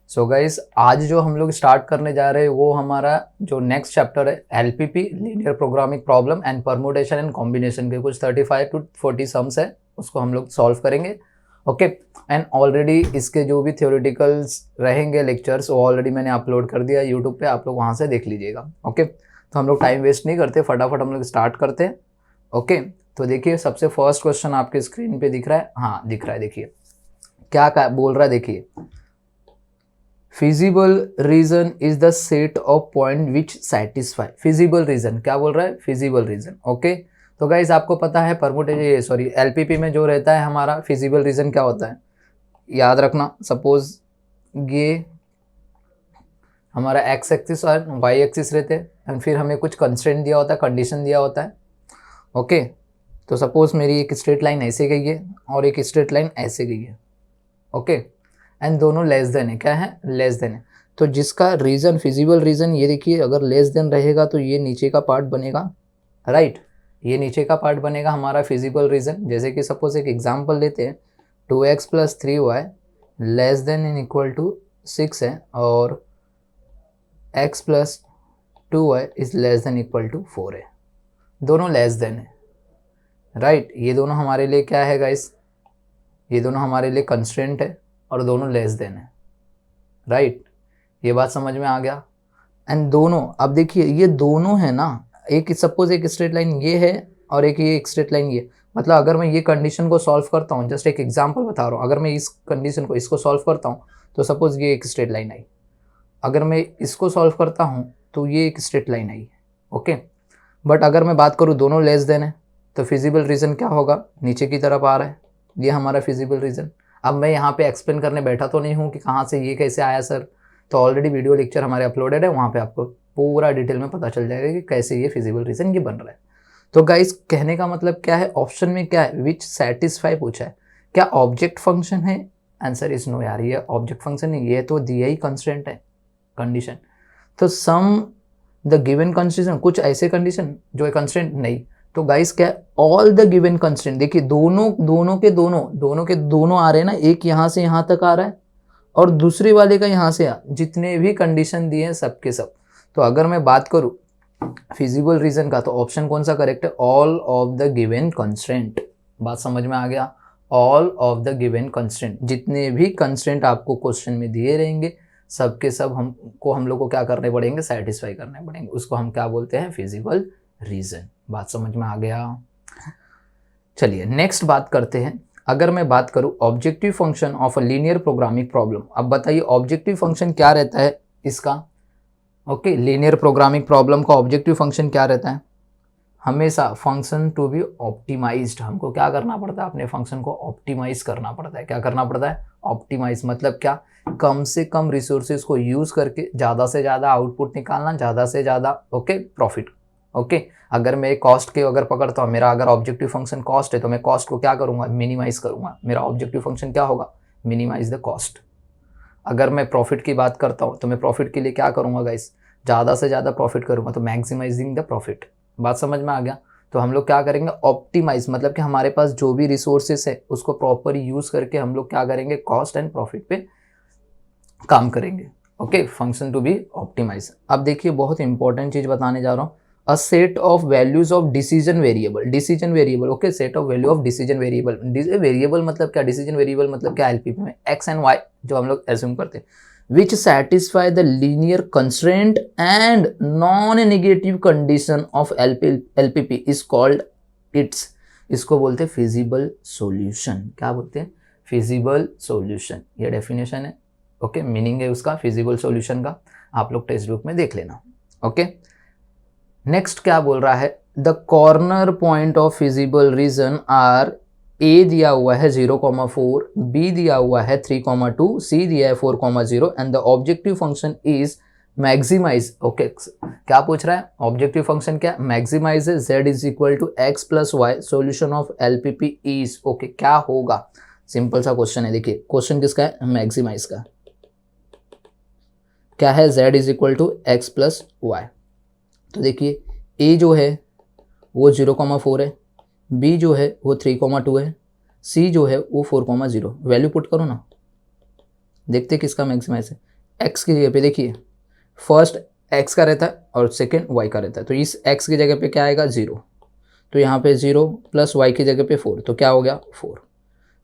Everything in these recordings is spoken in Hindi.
सो गाइस आज जो हम लोग स्टार्ट करने जा रहे हैं वो हमारा जो नेक्स्ट चैप्टर है LPP linear programming problem and permutation and combination के कुछ 35 to 40 सम्स है, उसको हम लोग सॉल्व करेंगे। ओके एंड ऑलरेडी इसके जो भी थ्योरेटिकल्स रहेंगे लेक्चर्स वो ऑलरेडी मैंने अपलोड कर दिया यूट्यूब पे, आप लोग वहाँ से देख लीजिएगा। ओके तो हम लोग टाइम वेस्ट नहीं करते, फटाफट हम लोग स्टार्ट करते हैं। ओके तो देखिए सबसे फर्स्ट क्वेश्चन आपके स्क्रीन पे दिख रहा है, हाँ दिख रहा है, देखिए क्या बोल रहा है। देखिए feasible reason is the set of point which satisfy। feasible reason क्या बोल रहा है, feasible reason। ओके तो गाइज आपको पता है परमुटेशन सॉरी एलपीपी में जो रहता है हमारा feasible reason क्या होता है, याद रखना। सपोज ये हमारा एक्स एक्सिस और वाई एक्सिस रहते हैं एंड फिर हमें कुछ कंस्ट्रेंट दिया होता है, कंडीशन दिया होता है। ओके तो सपोज मेरी एक स्ट्रेट लाइन ऐसे गई है और एक स्ट्रेट लाइन ऐसे गई है। ओके एंड दोनों लेस देन है, क्या है, लेस देन है। तो जिसका रीज़न फिजिबल रीज़न ये देखिए, अगर लेस देन रहेगा तो ये नीचे का पार्ट बनेगा, राइट ये नीचे का पार्ट बनेगा हमारा फिजिबल रीज़न। जैसे कि सपोज एक एग्जांपल लेते हैं, 2x + 3y less than in equal to 6 है और x + 2y is less than equal to 4 है, दोनों लेस देन है, राइट ये दोनों हमारे लिए क्या है गाइस, ये दोनों हमारे लिए कंस्ट्रेंट है और दोनों लेस देन है, राइट ये बात समझ में आ गया। एंड दोनों अब देखिए ये दोनों है ना, एक सपोज एक स्ट्रेट लाइन ये है और एक ये एक स्ट्रेट लाइन ये, मतलब अगर मैं ये कंडीशन को सॉल्व करता हूँ, जस्ट एक एग्जांपल बता रहा हूँ, अगर मैं इस कंडीशन को इसको सॉल्व करता हूँ तो सपोज ये एक स्ट्रेट लाइन आई, अगर मैं इसको सॉल्व करता हूँ तो ये एक straight line I. Okay but अगर मैं बात करूँ दोनों लेस देन है तो फिजिबल रीज़न क्या होगा, नीचे की तरफ आ रहा है, ये हमारा फिजिबल रीज़न। अब मैं यहाँ पे एक्सप्लेन करने बैठा तो नहीं हूँ कि कहाँ से ये कैसे आया सर, तो ऑलरेडी वीडियो लेक्चर हमारे अपलोडेड है, वहाँ पे आपको पूरा डिटेल में पता चल जाएगा कि कैसे ये फिजिबल रीज़न ये बन रहा है। तो गाइस कहने का मतलब क्या है, ऑप्शन में क्या है, विच सेटिस्फाई पूछा है, क्या ऑब्जेक्ट फंक्शन है, आंसर इज नो यार, ये ऑब्जेक्ट फंक्शन नहीं, ये तो दिया ही कंस्ट्रेंट है कंडीशन। तो सम द गिवन कंडीशन, कुछ ऐसे कंडीशन जो है कंस्ट्रेंट नहीं, तो गाइस क्या ऑल द गिवन कंस्ट्रेंट, देखिए दोनों के दोनों आ रहे हैं ना, एक यहाँ से यहाँ तक आ रहा है और दूसरे वाले का यहाँ से जितने भी कंडीशन दिए हैं सब के सब। तो अगर मैं बात करूँ फिजिबल रीजन का तो ऑप्शन कौन सा करेक्ट है, all of the given constraint. बात समझ में आ गया, all of the given constraint, जितने भी कंस्ट्रेंट आपको क्वेश्चन में दिए रहेंगे सब के सब हम लोग को क्या करने पड़ेंगे, सेटिस्फाई करने पड़ेंगे, उसको हम क्या बोलते हैं, फिजिबल रीजन। बात समझ में आ गया। चलिए नेक्स्ट बात करते हैं। अगर मैं बात करूं objective function of a linear programming problem, अब बताइए ऑब्जेक्टिव फंक्शन क्या रहता है इसका। ओके लीनियर प्रोग्रामिंग प्रॉब्लम का ऑब्जेक्टिव फंक्शन क्या रहता है, हमेशा फंक्शन टू बी ऑप्टिमाइज्ड, हमको क्या करना पड़ता है, अपने फंक्शन को ऑप्टिमाइज करना पड़ता है। क्या करना पड़ता है, ऑप्टिमाइज मतलब क्या, कम से कम रिसोर्सेज को यूज करके ज़्यादा से ज़्यादा आउटपुट निकालना, ज़्यादा से ज़्यादा ओके प्रॉफिट। ओके अगर मैं कॉस्ट के अगर पकड़ता हूँ, मेरा अगर ऑब्जेक्टिव फंक्शन कॉस्ट है तो मैं कॉस्ट को क्या करूँगा, मिनिमाइज करूँगा, मेरा ऑब्जेक्टिव फंक्शन क्या होगा, मिनिमाइज द कॉस्ट। अगर मैं प्रॉफिट की बात करता हूँ तो मैं प्रॉफिट के लिए क्या करूँगा गाइस, ज़्यादा से ज़्यादा प्रॉफिट करूँगा, तो मैक्सिमाइजिंग द प्रॉफिट। बात समझ में आ गया। तो हम लोग क्या करेंगे, ऑप्टिमाइज मतलब कि हमारे पास जो भी रिसोर्सेस है उसको प्रॉपर यूज़ करके हम लोग क्या करेंगे, कॉस्ट एंड प्रॉफिट पे काम करेंगे। Okay function to be optimize. अब देखिए बहुत इंपॉर्टेंट चीज़ बताने जा रहा हूँ, a set of values of decision variable okay set of value of decision variable. Variable मतलब क्या, डिसीजन वेरिएबल मतलब क्या, एलपीपी में एक्स एंड वाई जो हम लोग एज्यूम करते हैं, विच satisfy the linear constraint and non negative condition of LPP is called its, इसको बोलते हैं फिजिबल सॉल्यूशन। क्या बोलते हैं, फिजिबल सॉल्यूशन, ये डेफिनेशन है। ओके मीनिंग है उसका फिजिबल सॉल्यूशन का, आप लोग टेक्स्ट बुक में देख लेना। ओके नेक्स्ट क्या बोल रहा है, the corner point of feasible region R, ए दिया हुआ है 0,4, बी दिया हुआ है 3,2, सी दिया है 4,0 and the objective function is maximize. Okay क्या पूछ रहा है, ऑब्जेक्टिव फंक्शन क्या, मैक्सिमाइज है, z is equal to x + y, solution of LPP is. Okay क्या होगा, सिंपल सा क्वेश्चन है, देखिए क्वेश्चन किसका है, मैक्सिमाइज का। क्या है, z is equal to x + y, तो देखिए a जो है वो 0,4 है, b जो है वो 3,2 है, c जो है वो 4,0, वैल्यू पुट करो ना, देखते किसका मैक्सिमाइज है। एक्स की जगह पे देखिए फर्स्ट एक्स का रहता है और सेकेंड वाई का रहता है, तो इस एक्स की जगह पे क्या आएगा 0, तो यहाँ पे 0 प्लस वाई की जगह पे 4, तो क्या हो गया 4।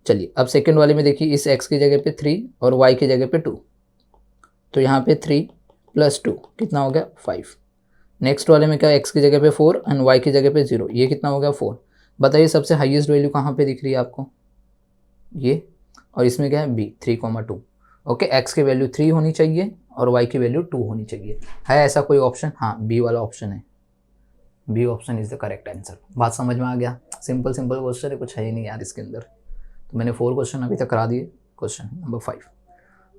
चलिए अब सेकेंड वाले में देखिए इस एक्स की जगह पे 3 और वाई की जगह पे 2, तो यहाँ पे 3 प्लस 2 कितना हो गया 5। नेक्स्ट वाले में क्या एक्स की जगह पे 4 एंड वाई की जगह पे 0, ये कितना हो गया 4। बताइए सबसे हाईएस्ट वैल्यू कहाँ पे दिख रही है आपको, ये, और इसमें क्या है बी 3,2। ओके, एक्स की वैल्यू 3 होनी चाहिए और वाई की वैल्यू 2 होनी चाहिए। है ऐसा कोई ऑप्शन? हाँ, बी वाला ऑप्शन है, B option is the correct answer. बात समझ में आ गया? सिंपल सिंपल क्वेश्चन है, कुछ है ही नहीं यार इसके अंदर। तो मैंने 4 क्वेश्चन अभी तक करा दिए। Question number 5,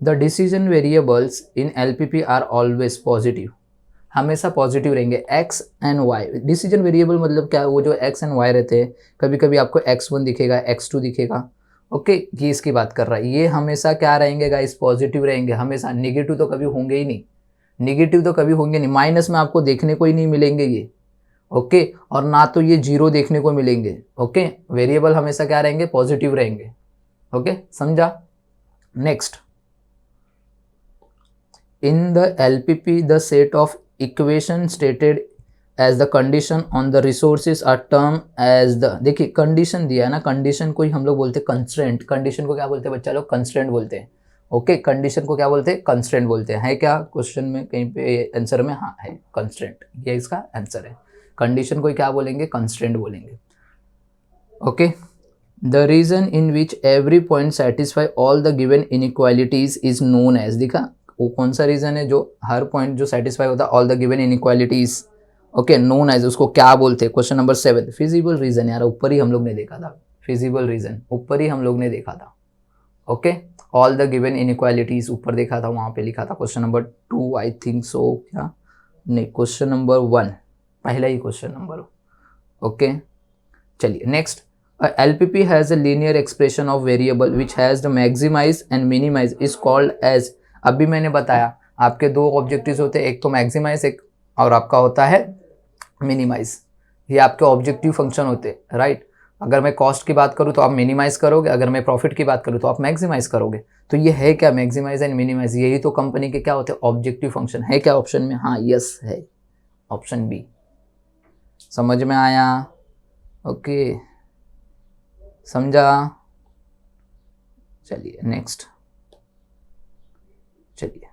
the decision variables in LPP are always positive, हमेशा पॉजिटिव रहेंगे। X and y, decision variable मतलब क्या है, वो जो एक्स एंड वाई रहते हैं, कभी कभी आपको x1 दिखेगा, x2 दिखेगा। ओके, ये इसकी बात कर रहा है, ये हमेशा क्या रहेंगे गाइस, पॉजिटिव रहेंगे हमेशा। नेगेटिव तो कभी होंगे ही नहीं, नेगेटिव तो कभी होंगे नहीं, माइनस में आपको देखने को ही नहीं मिलेंगे ये। ओके, और ना तो ये जीरो देखने को मिलेंगे। ओके, वेरिएबल हमेशा क्या रहेंगे, पॉजिटिव रहेंगे। ओके, समझा? Next, in the LPP the set of equation stated as the condition on the resources are termed as the, देखिए कंडीशन दिया है ना, कंडीशन को ही हम लोग बोलते हैं कंस्ट्रेंट। कंडीशन को क्या बोलते हैं बच्चा लोग, कंस्ट्रेंट बोलते हैं। ओके, कंडीशन को क्या बोलते हैं, कंस्ट्रेंट बोलते हैं। है क्या क्वेश्चन में कहीं पे आंसर में? हाँ है, कंस्ट्रेंट, ये इसका आंसर है। कंडीशन को क्या बोलेंगे, कंस्ट्रेंट बोलेंगे। Okay, the region in which every point satisfy all the given inequalities is known as, दिखा वो कौन सा रीजन है जो हर पॉइंट जो सेटिस्फाई होता है all the given inequalities. Okay, known as, उसको क्या बोलते हैं? Question number 7, feasible region. यार ऊपर ही हम लोग ने देखा था, फिजिबल रीजन ऊपर ही हम लोग ने देखा था। Okay, all the given inequalities ऊपर देखा था, वहां पे लिखा था question number 2 I think so, क्या नहीं, क्वेश्चन नंबर 1, पहला ही क्वेश्चन नंबर। ओके, चलिए next, LPP has a linear expression of variable which has the maximize and minimize is called as, अभी मैंने बताया आपके दो ऑब्जेक्टिव्स होते हैं, एक तो मैक्सिमाइज, एक और आपका होता है मिनिमाइज। ये आपके ऑब्जेक्टिव फंक्शन होते हैं, राइट। अगर मैं कॉस्ट की बात करूँ तो आप मिनिमाइज करोगे, अगर मैं प्रॉफिट की बात करूँ तो आप मैक्सिमाइज करोगे। तो ये है क्या, मैक्सिमाइज एंड मिनिमाइज, यही तो कंपनी के क्या होते हैं, ऑब्जेक्टिव फंक्शन। है क्या ऑप्शन में? हाँ, यस है, ऑप्शन बी। समझ में आया? ओके, समझा? चलिए नेक्स्ट, चलिए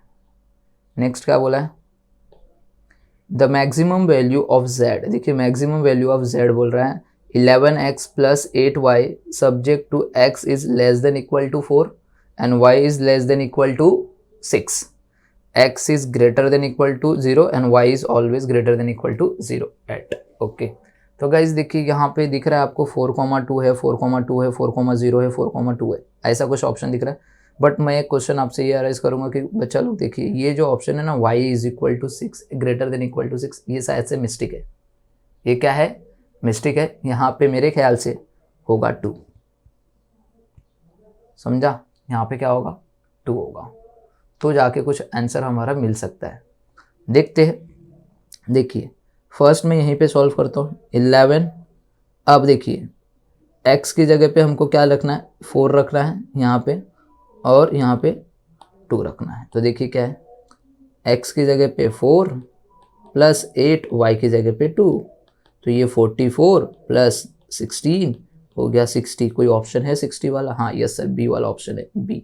नेक्स्ट क्या बोला है, the maximum value of z। देखिए मैक्सिमम वैल्यू ऑफ z बोल रहा है 11x plus 8y subject to x is less than equal to 4 and y is less than equal to 6। x is greater than equal to 0 and y is always greater than equal to 0 at. Okay, तो गाइज देखिए यहाँ पे दिख रहा है आपको 4,2 है, 4,2 है, 4,0 है, 4,2 है, ऐसा कुछ ऑप्शन दिख रहा है। बट मैं एक क्वेश्चन आपसे ये अराइज करूंगा कि बच्चा लोग देखिए ये जो ऑप्शन है ना, y is equal to 6 greater than equal to 6, ये शायद से मिस्टेक है। ये क्या है, मिस्टेक है। यहाँ पे मेरे ख्याल से होगा 2, समझा? यहाँ पे क्या होगा, 2 होगा, तो जाके कुछ आंसर हमारा मिल सकता है। देखते हैं, देखिए फर्स्ट में यहीं पे सॉल्व करता हूँ 11। अब देखिए x की जगह पे हमको क्या रखना है, 4 रखना है यहाँ पे, और यहाँ पे 2 रखना है। तो देखिए क्या है, x की जगह पे 4 प्लस 8, y की जगह पे 2, तो ये 44 प्लस 16 हो गया 60। कोई ऑप्शन है 60 वाला? हाँ यस सर, बी वाला ऑप्शन है, बी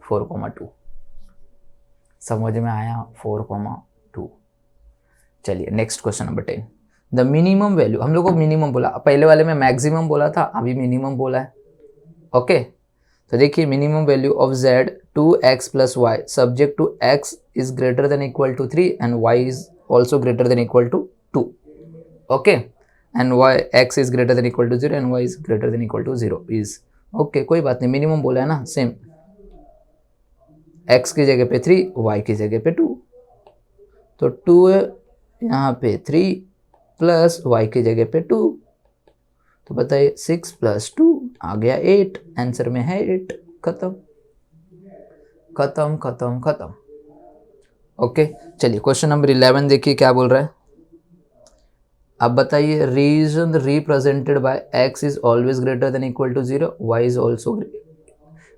4,2। समझ में आया? 4,2। चलिए next question number 10, the minimum value, हम लोग को मिनिमम बोला, पहले वाले में मैक्सिमम बोला था, अभी मिनिमम बोला है। ओके, तो देखिए minimum value of z 2x plus y subject to x is greater than equal to 3 and y is also greater than equal to 2। Okay, and y x is greater than equal to 0 and y is greater than equal to 0 is. Okay, कोई बात नहीं, मिनिमम बोला है ना, सेम x की जगह पे 3, y की जगह पे 2, तो 2 यहाँ पे 3 प्लस y की जगह पे 2, तो बताइए 6 प्लस 2 आ गया 8, आंसर में है 8। खत्म खत्म खत्म खत्म। ओके, चलिए क्वेश्चन नंबर 11 देखिए क्या बोल रहा है। अब बताइए, region represented by x is always greater than equal to 0, y is also,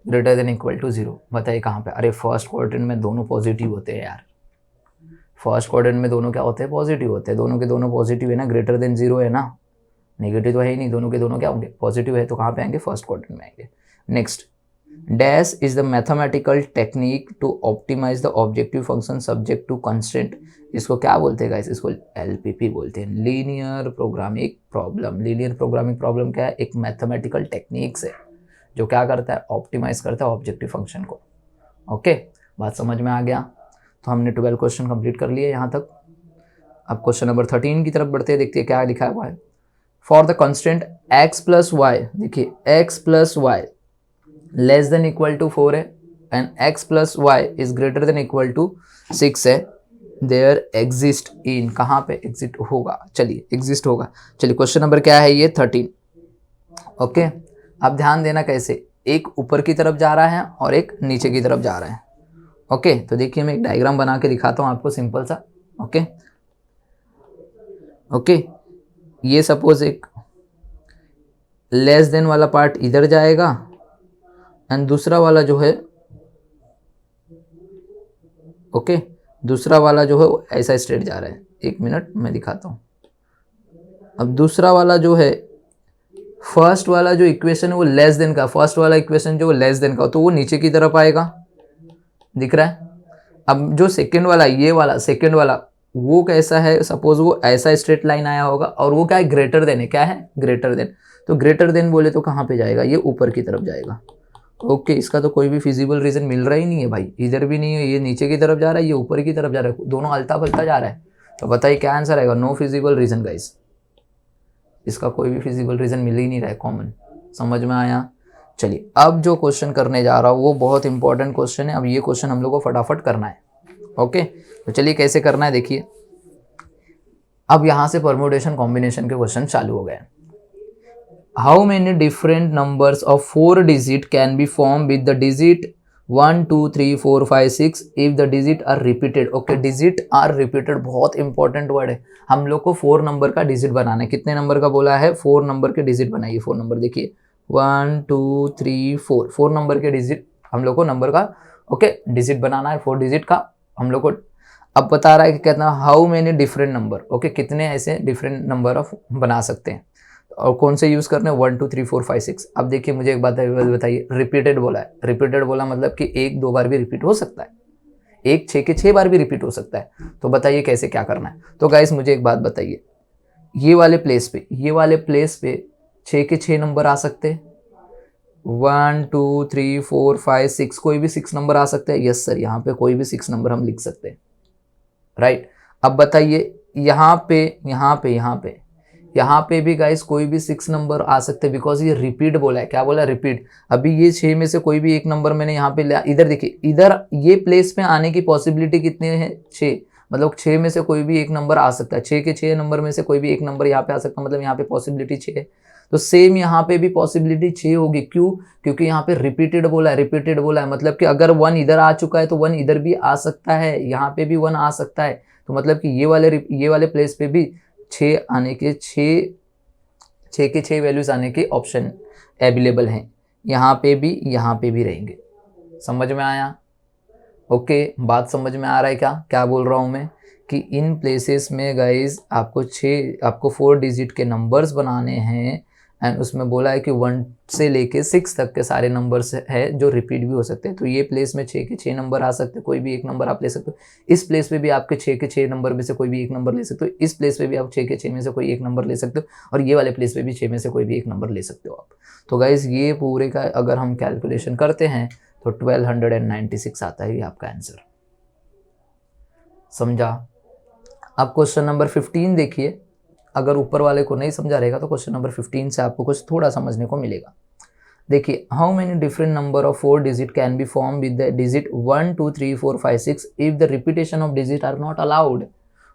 greater than equal to 0। बताइए कहाँ पे? अरे फर्स्ट क्वाड्रेंट में दोनों पॉजिटिव होते हैं यार, फर्स्ट क्वाड्रेंट में दोनों क्या होते हैं? पॉजिटिव होते हैं। दोनों के दोनों पॉजिटिव है ना, ग्रेटर देन 0 है ना, नेगेटिव तो है ही नहीं, दोनों के दोनों क्या होंगे? पॉजिटिव है, तो कहाँ पे आएंगे? फर्स्ट क्वाड्रेंट में आएंगे। Next, dash is the mathematical technique to optimize the objective function subject to constraint. इसको क्या बोलते हैं गाइस? इसको LPP बोलते हैं, linear programming problem. Linear programming problem क्या है? एक मैथमेटिकल टेक्निक्स है जो क्या करता है? ऑप्टिमाइज करता है ऑब्जेक्टिव फंक्शन को। ओके, बात समझ में आ गया? तो हमने 12 क्वेश्चन कंप्लीट कर लिए यहाँ तक। अब क्वेश्चन नंबर 13 की तरफ बढ़ते हैं, देखते हैं क्या लिखा हुआ है। For the constant x plus y, देखिए x plus y less than equal to 4 है and x plus y is greater than equal to 6 है, देयर एग्जिस्ट इन, कहाँ पे एग्जिस्ट होगा? चलिए एग्जिस्ट होगा। चलिए क्वेश्चन नंबर क्या है ये? 13। ओके, अब ध्यान देना कैसे, एक ऊपर की तरफ जा रहा है और एक नीचे की तरफ जा रहा है। ओके, तो देखिए मैं एक डायग्राम बना के दिखाता हूँ आपको, सिंपल सा। ओके, ये सपोज एक लेस देन वाला पार्ट इधर जाएगा एंड दूसरा वाला जो है, ओके, दूसरा वाला जो है वो ऐसा स्ट्रेट जा रहा है। एक मिनट मैं दिखाता हूँ। अब दूसरा वाला जो है, फर्स्ट वाला जो इक्वेशन है वो लेस देन का, फर्स्ट वाला इक्वेशन जो लेस देन का, तो वो नीचे की तरफ आएगा, दिख रहा है। अब जो सेकंड वाला, ये वाला सेकंड वाला, वो कैसा है? सपोज वो ऐसा स्ट्रेट लाइन आया होगा और वो क्या है? ग्रेटर देन है। क्या है? Greater than. तो ग्रेटर देन बोले तो कहाँ पे जाएगा? ये ऊपर की तरफ जाएगा। ओके, इसका तो कोई भी फिजिबल रीजन मिल रहा ही नहीं है भाई, इधर भी नहीं है, ये नीचे की तरफ जा रहा है, ये ऊपर की तरफ जा रहा है, दोनों अलता फलता जा रहा है। तो बताइए क्या आंसर आएगा? नो फिजिबल रीजन गाइस, इसका कोई भी फिजिबल रीजन मिल ही नहीं रहा है कॉमन। समझ में आया? चलिए अब जो क्वेश्चन करने जा रहा हूँ वो बहुत इंपॉर्टेंट क्वेश्चन है। अब ये क्वेश्चन हम लोग को फटाफट करना है। ओके, तो चलिए कैसे करना है देखिए। अब यहाँ से परम्यूटेशन कॉम्बिनेशन के क्वेश्चन चालू हो गए। How many different numbers of 4 digit can be form with the digit 1 2 3 4 5 6 if the digit are repeated. Okay, digit are repeated बहुत इंपॉर्टेंट वर्ड है। हम लोग को 4 नंबर का डिजिट बनाना है। कितने नंबर का बोला है? 4 नंबर के डिजिट बनाइए। 4 नंबर देखिए, 1 2 3 4, 4 नंबर के डिजिट हम लोग को नंबर का, ओके, डिजिट बनाना है 4 डिजिट का हम लोग को। अब बता रहा है कि कहना how many different number, okay, कितने ऐसे डिफरेंट नंबर ऑफ बना सकते हैं और कौन से यूज करने हैं? 1 2 3 4 5 6। अब देखिए मुझे एक बात बताइए, रिपीटेड बोला है, रिपीटेड बोला मतलब कि 1 2 बार भी रिपीट हो सकता है, 1 6 के 6 बार भी रिपीट हो सकता है। तो बताइए कैसे क्या करना है? तो गाइस मुझे एक बात बताइए, ये वाले प्लेस पे 6 के 6 नंबर आ सकते हैं, 1 2 3 4 5 6, कोई भी 6 नंबर आ सकते हैं। यस सर, यहाँ पे कोई भी 6 नंबर हम लिख सकते हैं, राइट। अब बताइए यहाँ पे भी गाइस कोई भी 6 नंबर आ सकते हैं, बिकॉज ये रिपीट बोला है। क्या बोला? रिपीट। अभी ये 6 में से कोई भी एक नंबर मैंने यहाँ पे लिया, इधर देखिए, इधर ये प्लेस में आने की पॉसिबिलिटी कितनी है? 6, मतलब 6 में से कोई भी एक नंबर आ सकता है। 6 के 6 नंबर में से कोई भी एक नंबर यहाँ पे आ सकता है, मतलब यहाँ पे पॉसिबिलिटी 6 है। तो सेम यहाँ पे भी पॉसिबिलिटी 6 होगी। क्यों? क्योंकि यहाँ पे रिपीटेड बोला है, मतलब कि अगर 1 इधर आ चुका है तो 1 इधर भी आ सकता है, यहाँ पे भी 1 आ सकता है। तो मतलब कि ये वाले प्लेस पे भी 6 आने के 6 के 6 वैल्यूज आने के ऑप्शन अवेलेबल हैं। यहाँ पे भी रहेंगे। समझ में आया? ओके, बात समझ में आ रहा है क्या बोल रहा हूँ मैं? कि इन प्लेसेस में गाइज आपको 4 डिजिट के नंबर्स बनाने हैं एंड उसमें बोला है कि 1 से लेके 6 तक के सारे नंबर्स है जो रिपीट भी हो सकते हैं। तो ये प्लेस में 6 के 6 नंबर आ सकते हैं, कोई भी एक नंबर आप ले सकते हो। इस प्लेस पे भी आपके 6 के 6 नंबर में से कोई भी एक नंबर ले सकते हो। इस प्लेस पे भी आप 6 के 6 में से कोई एक नंबर ले सकते हो और ये वाले प्लेस पे भी 6 में से कोई भी एक नंबर ले सकते हो आप। तो गाइज ये पूरे का अगर हम कैलकुलेशन करते हैं तो 1296 आता है ये आपका आंसर। समझा? अब क्वेश्चन नंबर 15 देखिए। अगर ऊपर वाले को नहीं समझा रहेगा तो क्वेश्चन नंबर 15 से आपको कुछ थोड़ा समझने को मिलेगा। देखिए, how many different number of 4 digit can be form with the digit 1 2 3 4 5 6 if the repetition of digit are not allowed.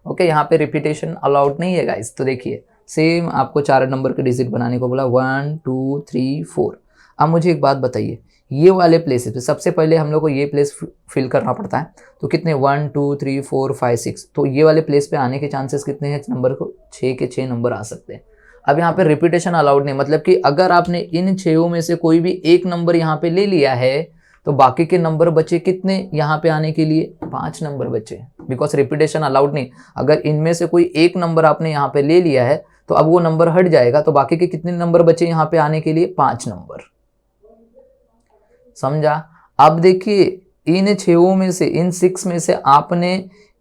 Okay, यहाँ पे रिपीटेशन अलाउड नहीं है गाइस। तो देखिए सेम आपको 4 नंबर के डिजिट बनाने को बोला, 1 2 3 4। अब मुझे एक बात बताइए, ये वाले प्लेसेस पे सबसे पहले हम लोग को ये प्लेस फिल करना पड़ता है। तो कितने? 1 2 3 4 5 6। तो ये वाले प्लेस पे आने के चांसेस कितने हैं? नंबर को 6 के 6 नंबर आ सकते हैं। अब यहाँ पे रिपीटेशन अलाउड नहीं, मतलब कि अगर आपने इन 6 में से कोई भी एक नंबर यहाँ पे ले लिया है तो बाकी के नंबर बचे कितने यहाँ पे आने के लिए, 5 नंबर बचे, बिकॉज रिपीटेशन अलाउड नहीं। अगर इनमें से कोई एक नंबर आपने यहाँ पे ले लिया है तो अब वो नंबर हट जाएगा, तो बाकी के कितने नंबर बचे यहाँ पे आने के लिए, 5 नंबर। समझा? अब देखिए इन 6 में से, इन 6 में से आपने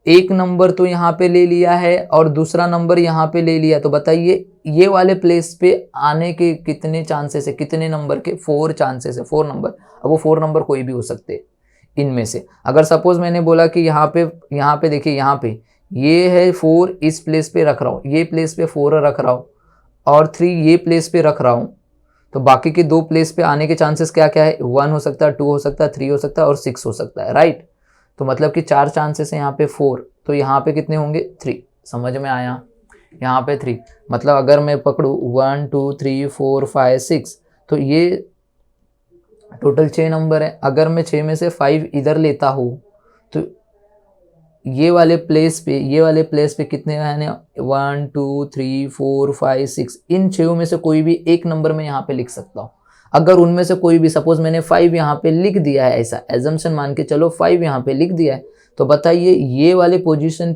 एक नंबर तो यहाँ पे ले लिया है और दूसरा नंबर यहाँ पे ले लिया, तो बताइए ये वाले प्लेस पे आने के कितने चांसेस है, कितने नंबर के, 4 चांसेस है, 4 नंबर। अब वो 4 नंबर कोई भी हो सकते हैं इनमें से। अगर सपोज मैंने बोला कि यहाँ पे देखिए, यहाँ पे ये है 4, इस प्लेस पे रख रहा हूँ, ये प्लेस पे 4 रख रहा हूँ और 3 ये प्लेस पे रख रहा हूँ, तो बाकी के 2 प्लेस पे आने के चांसेस क्या क्या है, 1 हो सकता है, 2 हो सकता है, 3 हो सकता है और 6 हो सकता है, राइट। तो मतलब कि 4 चांसेस है यहाँ पे 4, तो यहाँ पे कितने होंगे, 3। समझ में आया? यहाँ पे 3, मतलब अगर मैं पकड़ू 1 2 3 4 5 6, तो ये टोटल 6 नंबर है। अगर मैं 6 में से 5 इधर लेता हूँ तो ये वाले प्लेस पे कितने आने, 1 2 3 4 5 6, इन 6 में से कोई भी एक नंबर में यहाँ पे लिख सकता हूँ। अगर उनमें से कोई भी, सपोज मैंने 5 यहाँ पे लिख दिया है, ऐसा एजम्पशन मान के चलो 5 यहाँ पे लिख दिया है, तो बताइए ये वाले पोजीशन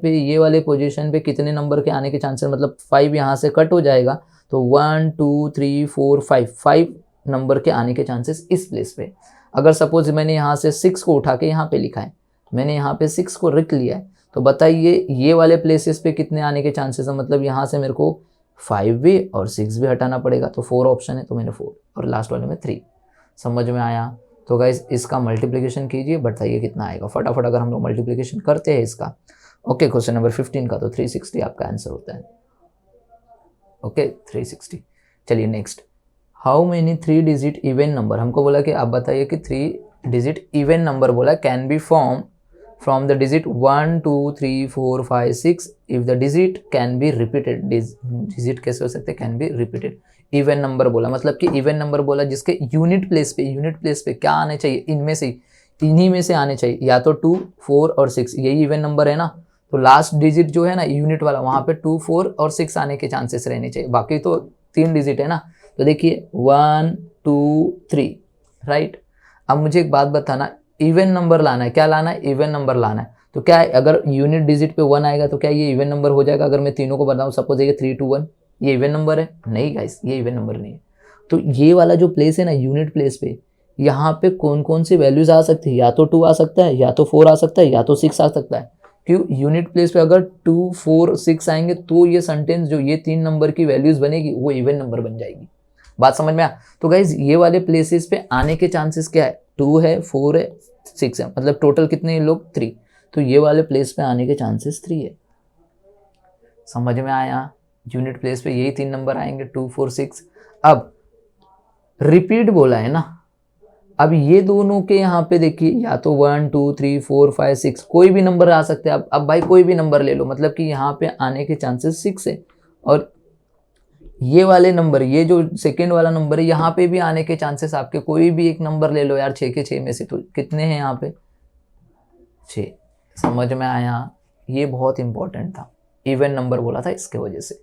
पे कितने नंबर के आने के चांसेस, मतलब 5 यहाँ से कट हो जाएगा तो 1 2 3 4 5 नंबर के आने के चांसेस इस प्लेस पे। अगर सपोज मैंने यहाँ से 6 को उठा के यहाँ पे लिखा है, मैंने यहाँ पे 6 को रख लिया है, तो बताइए ये वाले प्लेसेस पे कितने आने के चांसेस है, मतलब यहाँ से मेरे को 5 भी और 6 भी हटाना पड़ेगा, तो 4 ऑप्शन है, तो मैंने 4 और लास्ट वाले में 3। समझ में आया? तो गाइस इसका मल्टीप्लिकेशन कीजिए, बताइए कितना आएगा फटाफट। अगर हम लोग मल्टीप्लिकेशन करते हैं इसका, ओके, क्वेश्चन नंबर 15 का, तो 360 आपका आंसर होता है। ओके 360। चलिए next, how many 3 digit even number, हमको बोला कि आप बताइए कि 3 डिजिट इवन नंबर बोला can be form from the digit 1 2 3 4 5 6 if the digit can be repeated. Digit कैसे हो सकते हैं, can be repeated. Even number बोला, मतलब कि इवन नंबर बोला जिसके यूनिट प्लेस पे क्या आने चाहिए, इनमें से, इन्हीं में से आने चाहिए, या तो 2 4 और 6, यही इवन नंबर है ना, तो लास्ट डिजिट जो है ना यूनिट वाला, वहाँ पे 2 4 और 6 आने के चांसेस रहने चाहिए, बाकी तो 3 डिजिट है ना। तो देखिए 1 2 3, राइट। अब मुझे एक बात बताना, इवन नंबर लाना है, क्या लाना है, इवन नंबर लाना है, तो क्या है, अगर यूनिट डिजिट पे 1 आएगा तो क्या ये इवन नंबर हो जाएगा? अगर मैं तीनों को बताऊं, सपोज ये 3 2 1, ये इवन नंबर है? नहीं गाइस, ये इवन नंबर नहीं है। तो ये वाला जो प्लेस है ना, यूनिट प्लेस पे, यहाँ पे कौन कौन सी वैल्यूज आ सकती है, या तो 2 आ सकता है, या तो 4 आ सकता है, या तो 6 आ सकता है। क्यों? यूनिट प्लेस पे अगर 2 4 6 आएंगे तो ये सेंटेंस जो ये 3 नंबर की वैल्यूज बनेगी वो इवन नंबर बन जाएगी। बात समझ में आ? तो गाइज ये वाले प्लेसेस पे आने के चांसेस क्या है, 2 है, 4 है, 6 है, मतलब टोटल कितने लोग, 3। तो ये वाले प्लेस पे आने के चांसेस 3 है। समझ में आया? यूनिट प्लेस पे यही 3 नंबर आएंगे, 2 4 6। अब रिपीट बोला है ना, अब ये दोनों के यहाँ पे देखिए, या तो 1 2 3 4 5 6 कोई भी नंबर आ सकते हैं। अब भाई कोई भी नंबर ले लो, मतलब कि यहाँ पे आने के चांसेस 6 है, और ये वाले नंबर, ये जो सेकेंड वाला नंबर है, यहाँ पे भी आने के चांसेस आपके, कोई भी एक नंबर ले लो यार, 6 के 6 में से, तो कितने हैं यहाँ पे, 6। समझ में आया? ये बहुत इंपॉर्टेंट था, इवन नंबर बोला था इसके वजह से।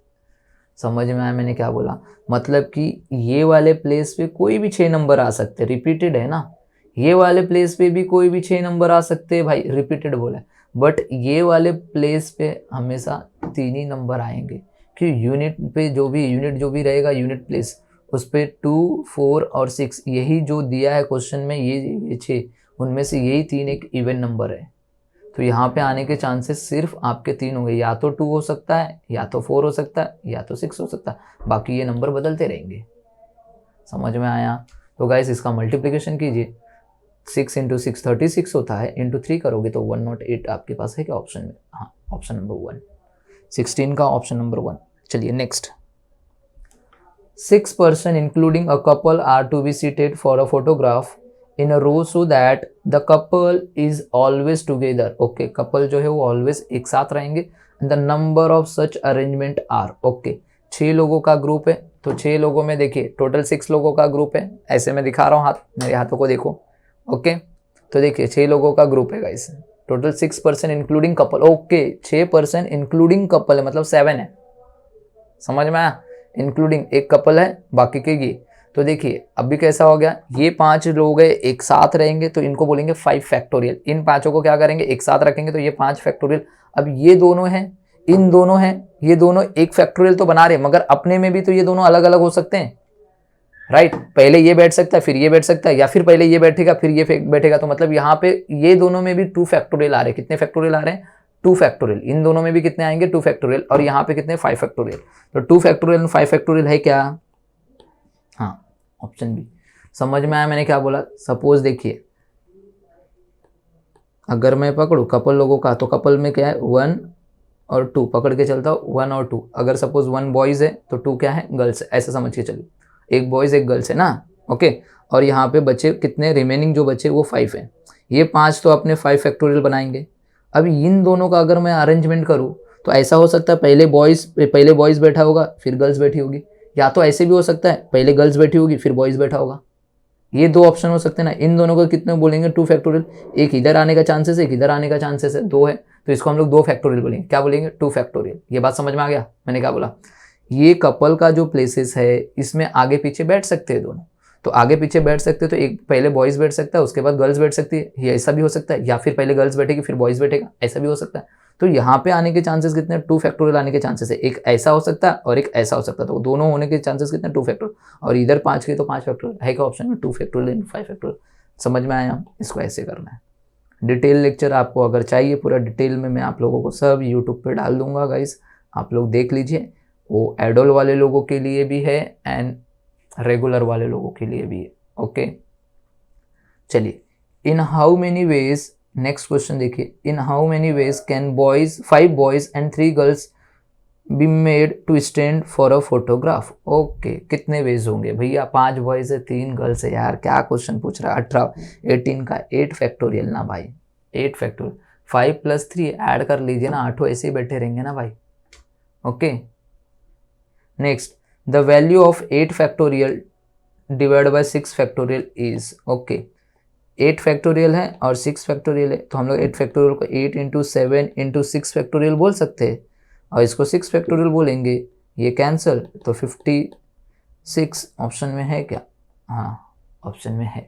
समझ में आया मैंने क्या बोला? मतलब कि ये वाले प्लेस पे कोई भी 6 नंबर आ सकते, रिपीटेड है ना, ये वाले प्लेस पे भी कोई भी 6 नंबर आ सकते हैं भाई, रिपीटेड बोला है, बट ये वाले प्लेस पे हमेशा 3 ही नंबर आएंगे, कि यूनिट पे जो भी रहेगा, यूनिट प्लेस, उस पे 2 4 और 6, यही जो दिया है क्वेश्चन में, ये 6, उनमें से यही 3 एक इवन नंबर है। तो यहाँ पे आने के चांसेस सिर्फ आपके 3 होंगे, या तो 2 हो सकता है, या तो 4 हो सकता है, या तो 6 हो सकता है, बाकी ये नंबर बदलते रहेंगे। समझ में आया? तो गाइस इसका मल्टीप्लिकेशन कीजिए, 6 इंटू 6 36 होता है, इंटू 3 करोगे तो 108 आपके पास है क्या ऑप्शन में? हाँ, ऑप्शन नंबर 1, 16 का ऑप्शन नंबर 1। चलिए next, 6 person including a couple are to be seated for a photograph in a row so that the couple is always together. Okay, couple जो है वो always एक साथ रहेंगे, and the number of such arrangement are. Okay, 6 लोगों का ग्रुप है, तो 6 लोगों में देखिए टोटल 6 लोगों का ग्रुप है, ऐसे मैं दिखा रहा हूँ हाथ, मेरे हाथों को देखो। ओके, तो देखिए 6 लोगों का ग्रुप है guys, total 6 person including couple. Okay, 6 person including couple है, मतलब 7 है। समझ में आया? इंक्लूडिंग एक कपल है, बाकी के ये। तो देखिए अभी कैसा हो गया, ये 5 लोग हैं एक साथ रहेंगे तो इनको बोलेंगे 5 फैक्टोरियल। इन पांचों को क्या करेंगे, एक साथ रखेंगे तो ये 5 फैक्टोरियल। अब ये दोनों हैं, इन दोनों हैं, ये दोनों एक फैक्टोरियल तो बना रहे, मगर अपने में भी तो ये दोनों अलग अलग हो सकते हैं, राइट। पहले ये बैठ सकता है, फिर ये बैठ सकता है, या फिर पहले ये बैठेगा फिर ये बैठेगा। तो मतलब यहाँ पे ये दोनों में भी 2 फैक्टोरियल आ रहे हैं। कितने फैक्टोरियल आ रहे हैं, 2 फैक्टोरियल। इन दोनों में भी कितने आएंगे, 2 फैक्टोरियल। और यहाँ पे कितने, 5 फैक्टोरियल। तो 2 फैक्टोरियल 5 फैक्टोरियल है क्या, हाँ ऑप्शन बी। समझ में आया मैंने क्या बोला। सपोज देखिए अगर मैं पकड़ू कपल लोगों का, तो कपल में क्या है 1 और 2 पकड़ के चलता हूँ, 1 और 2। अगर सपोज 1 बॉयज है तो 2 क्या है, गर्ल्स है, ऐसा समझ के चलिए। एक बॉयज एक गर्ल्स है ना, ओके। और यहाँ पे बचे कितने, रिमेनिंग जो बचे वो 5 हैं। ये 5 तो अपने 5 फैक्टोरियल बनाएंगे। अब इन दोनों का अगर मैं अरेंजमेंट करूँ तो ऐसा हो सकता है पहले बॉयज बैठा होगा फिर गर्ल्स बैठी होगी, या तो ऐसे भी हो सकता है पहले गर्ल्स बैठी होगी फिर बॉयज बैठा होगा। ये 2 ऑप्शन हो सकते हैं ना। इन दोनों को कितने बोलेंगे, 2 फैक्टोरियल। एक इधर आने का चांसेस है, एक इधर आने का चांसेस है, 2 है, तो इसको हम लोग 2 फैक्टोरियल बोलेंगे। क्या बोलेंगे, 2 फैक्टोरियल। ये बात समझ में आ गया मैंने क्या बोला। ये कपल का जो प्लेसेस है इसमें आगे पीछे बैठ सकते हैं दोनों। तो आगे पीछे बैठ सकते हैं तो एक पहले बॉयज बैठ सकता है उसके बाद गर्ल्स बैठ सकती है, ये ऐसा भी हो सकता है। या फिर पहले गर्ल्स बैठेगी फिर बॉयज बैठेगा, ऐसा भी हो सकता है। तो यहाँ पे आने के चांसेस कितने, 2 फैक्टोरियल आने के चांसेस है। एक ऐसा हो सकता है और एक ऐसा हो सकता है, तो दोनों होने के चांसेस कितने, 2 फैक्टोरियल। और इधर 5 के तो 5 फैक्टोरियल है क्या ऑप्शन में, 2 फैक्टोरियल इन 5 फैक्टोरियल। समझ में आया, इसको ऐसे करना है। डिटेल लेक्चर आपको अगर चाहिए पूरा डिटेल में, मैं आप लोगों को सब यूट्यूब पे डाल दूंगा गाइस, आप लोग देख लीजिए। वो एडोल वाले लोगों के लिए भी है एंड रेगुलर वाले लोगों के लिए भी है, ओके। चलिए, in how many ways, next question देखिए, in how many ways can 5 boys and 3 girls be made to stand for a photograph. Okay, कितने वेज होंगे भैया, 5 बॉयज है 3 गर्ल्स है, यार क्या क्वेश्चन पूछ रहा है। 18 का 8 फैक्टोरियल ना भाई, 8 फैक्टोरियल। 5 + 3 ऐड कर लीजिए ना, 8 ऐसे ही बैठे रहेंगे ना भाई, okay. Next, the value of 8 factorial divide by 6 factorial is, okay. 8 factorial है और 6 फैक्टोरियल है, तो हम लोग 8 फैक्टोरियल को 8 × 7 × 6 फैक्टोरियल बोल सकते हैं, और इसको 6 फैक्टोरियल बोलेंगे। ये कैंसल, तो 56 ऑप्शन में है क्या, हाँ ऑप्शन में है।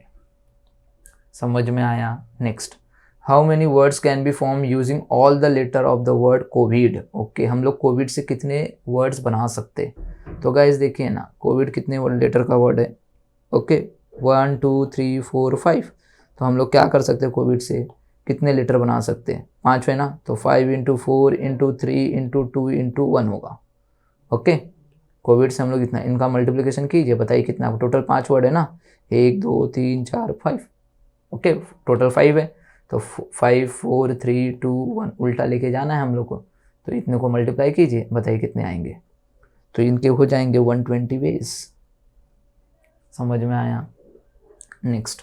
समझ में आया। Next, how many words can be form using all the letter of the word COVID. Okay, हम लोग कोविड से कितने वर्ड्स बना सकते हैं। तो गाइज देखिए ना, कोविड कितने लेटर का वर्ड है, ओके 1 2 3 4 5। तो हम लोग क्या कर सकते हैं, कोविड से कितने लेटर बना सकते हैं, 5 है ना, तो 5 × 4 × 3 × 2 × 1 होगा, ओके। कोविड से हम लोग इतना, इनका मल्टीप्लिकेशन कीजिए, बताइए कितना, टोटल 5 वर्ड है ना, 1 2 3 4 5, ओके टोटल 5 है। तो 5 4 3 2 1 उल्टा लेके जाना है हम लोग को, तो इतने को मल्टीप्लाई कीजिए, बताइए कितने आएंगे। तो इनके हो जाएंगे 120 वेज। समझ में आया। Next,